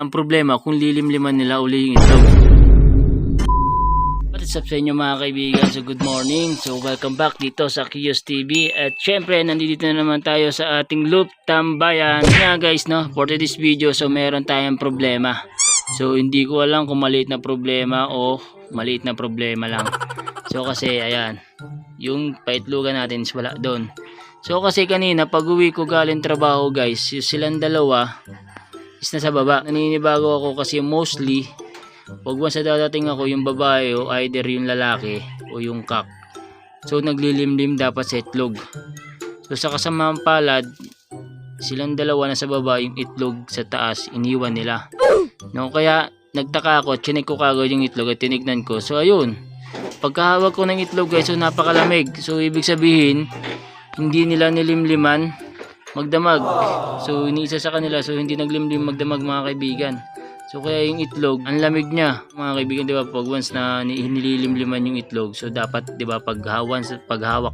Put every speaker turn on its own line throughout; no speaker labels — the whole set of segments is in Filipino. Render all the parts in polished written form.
Ang problema kung lilimliman nila uli yung itlog. What's up sa inyo mga kaibigan? So good morning. So welcome back dito sa Kios TV. At syempre nandito na naman tayo sa ating loop tambayan. Nga guys no, for this video so meron tayong problema. So hindi ko alam kung maliit na problema o maliit na problema lang. So kasi ayan, yung paitlugan natin is wala doon. So kasi kanina pag uwi ko galing trabaho guys, silang dalawa is nasa baba. Naninibago ako kasi mostly pag once na dadating ako yung babae o either yung lalaki o yung kak. So naglilimlim dapat sa itlog. So sa kasamaang palad, silang dalawa nasa baba, yung itlog sa taas iniwan nila. No, kaya nagtaka ako, chinek ko kagad yung itlog at tinignan ko. So ayun, pagkahawak ko ng itlog guys, so napakalamig. So ibig sabihin hindi nila nilimliman magdamag. So iniisa sa kanila, so hindi naglimlim magdamag mga kaibigan. So kaya yung itlog, ang lamig niya mga kaibigan, di ba? Pag once na nililimliman yung itlog, so dapat di ba paghawak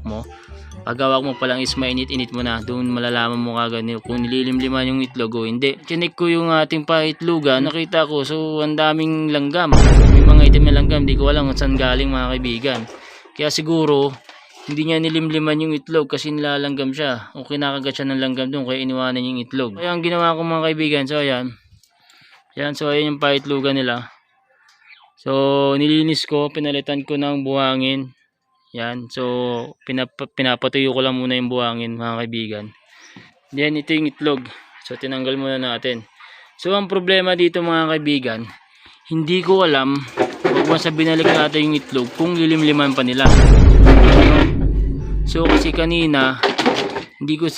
mo pa lang is mainit-init mo na. Doon malalaman mo kagad kung nililimliman yung itlog o hindi. Chinek ko yung ating paitlugan, nakita ko so ang daming langgam. May mga itim na langgam, di ko alam kung saan galing mga kaibigan. Kaya siguro hindi niya nilimliman yung itlog kasi nilalanggam siya o kinakagat siya ng langgam doon kaya iniwanan yung itlog. Kaya ang ginawa ko mga kaibigan, so ayan. So ayan yung paitlugan nila. So nilinis ko, pinalitan ko ng buhangin. Yan, so pinapatuyo ko lang muna yung buhangin mga kaibigan. Then ito yung itlog. So tinanggal muna natin. So ang problema dito mga kaibigan, hindi ko alam pag once binalik natin yung itlog kung lilimliman pa nila. So kasi kanina hindi ko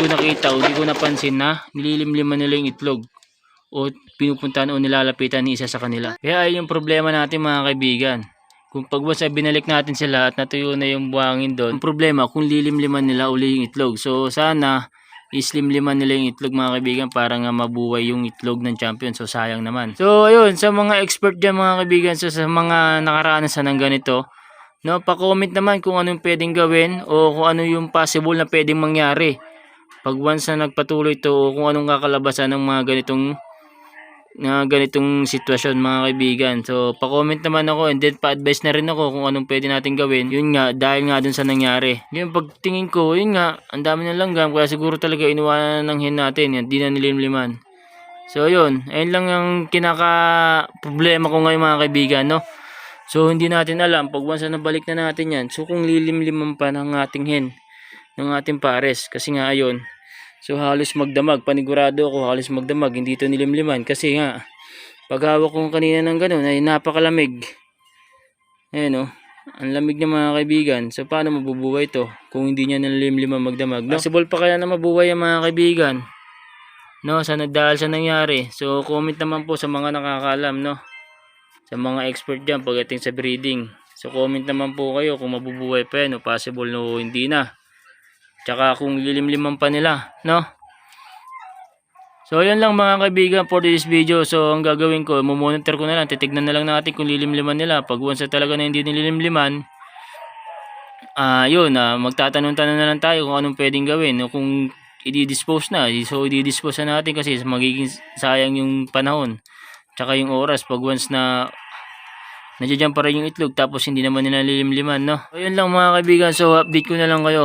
nakita o hindi ko napansin na nililimliman nila yung itlog o pinupuntahan o nilalapitan ni isa sa kanila. Kaya ayun yung problema natin mga kaibigan. Kung pag once binalik natin sila at natuyo na yung buhangin doon, ang problema kung lilimliman nila uli yung itlog. So sana islimliman nila yung itlog mga kaibigan para nga mabuhay yung itlog ng champion. So sayang naman. So ayun, sa mga expert dyan mga kaibigan, so sa mga nakaranasan ng ganito, no, pa-comment naman kung ano yung pwedeng gawin o kung ano yung possible na pwedeng mangyari pag once na nagpatuloy ito o kung anong kakalabasan ng mga ganitong sitwasyon mga kaibigan. So pa-comment naman ako and then pa-advise na rin ako kung anong pwede natin gawin. Yun nga, dahil nga dun sa nangyari. Yung pagtingin ko, yun nga, ang dami ng langgam kaya siguro talaga iniwanan ng hen natin. Yan, di na nilimliman. So yun, ayun lang ang kinaka problema ko ngayon mga kaibigan, no? So hindi natin alam pag once na nabalik na natin yan, so kung lilimliman pa ng ating hen, ng ating pares, kasi nga ayun, so halos magdamag, panigurado ako halos magdamag, hindi ito nilimliman kasi nga pag hawak ko kanina ng ganun ay napakalamig. Ayan o, ang lamig niya mga kaibigan. So paano mabubuhay ito kung hindi niya nilimliman magdamag, no? Possible pa kaya na mabuhay ang mga kaibigan, no, sa dahil sa nangyari. So comment naman po sa mga nakakaalam, no, sa mga expert dyan pagdating sa breeding. So comment naman po kayo kung mabubuhay pa yan o possible no hindi na. Tsaka kung lilimliman pa nila, no? So yun lang mga kaibigan for this video. So ang gagawin ko, monitor ko na lang, titignan na lang natin kung lilimliman nila. Pag once na talaga na hindi nililimliman, magtatanong-tanong na lang tayo kung anong pwedeng gawin o kung i-dispose na. So i-dispose na natin kasi magiging sayang yung panahon tsaka yung oras pag once na nandiyan pa rin yung itlog tapos hindi naman nila lilimliman, no? So yun lang mga kaibigan, so update ko na lang kayo.